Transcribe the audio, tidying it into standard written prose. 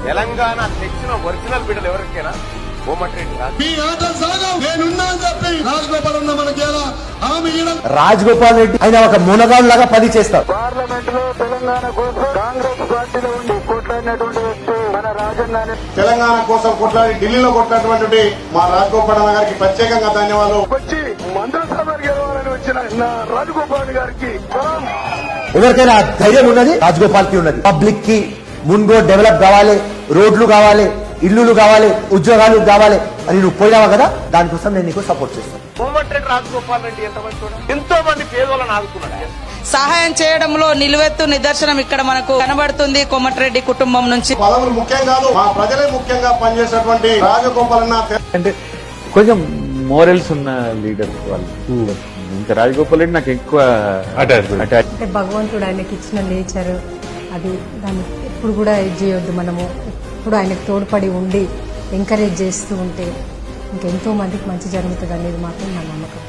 తెలంగాణ తెచ్చిన ఒరిజినల్ బిడ్డలు ఎవరికైనా కోమటిరెడ్డి రాజగోపాల్ రెడ్డి ఆయన ఒక మునగాడు లాగా పని చేస్తారు. పార్లమెంట్ లో తెలంగాణ కోసం కాంగ్రెస్ పార్టీలో ఉండి కొట్లాడినటువంటి వ్యక్తి మన రాజన్న. తెలంగాణ కోసం కొట్లాడి ఢిల్లీలో కొట్టినటువంటి మా రాజగోపాల్ గారికి ప్రత్యేకంగా ధన్యవాదాలు. వచ్చి మంత్రిసభ గెలవాలని వచ్చిన రాజగోపాల్ గారికి ఎవరికైనా ధైర్యం ఉన్నది రాజగోపాల్ కి ఉన్నది. పబ్లిక్ కి మున్గో డెవలప్ కావాలి, రోడ్లు కావాలి, ఇల్లులు కావాలి, ఉద్యోగాలు కావాలి అని నువ్వు పోయినావా కదా, దానికోసం నేను నీకు సపోర్ట్ చేస్తాను. కోమటిరెడ్డి రాజగోపాల్ రెడ్డి ఎంతమంది చూడండి, ఎంతో మంది పేదోళ్ళని ఆదుకున్నాడు. సహాయం చేయడంలో నిలువెత్తు నిదర్శనం ఇక్కడ మనకు కనబడుతుంది కోమటిరెడ్డి కుటుంబం నుంచి. పదవులు ముఖ్యం కాదు, మా ప్రజలే ముఖ్యంగా పనిచేసేటువంటి రాజగోపాల్ అంటే కొంచెం మోరల్స్ ఉన్న లీడర్ వాళ్ళు. ఇంకా రాజగోపాల్ రెడ్డి నాకు ఎక్కువ అంటే భగవంతుడు ఆయనకి ఇచ్చిన నేచర్ అది, దాన్ని ఎప్పుడు కూడా ఇది చేయొద్దు. మనము ఎప్పుడు ఆయనకు తోడ్పడి ఉండి ఎంకరేజ్ చేస్తూ ఉంటే ఇంకెంతో మందికి మంచి జరుగుతుంది అనేది మాత్రం నా నమ్మకం.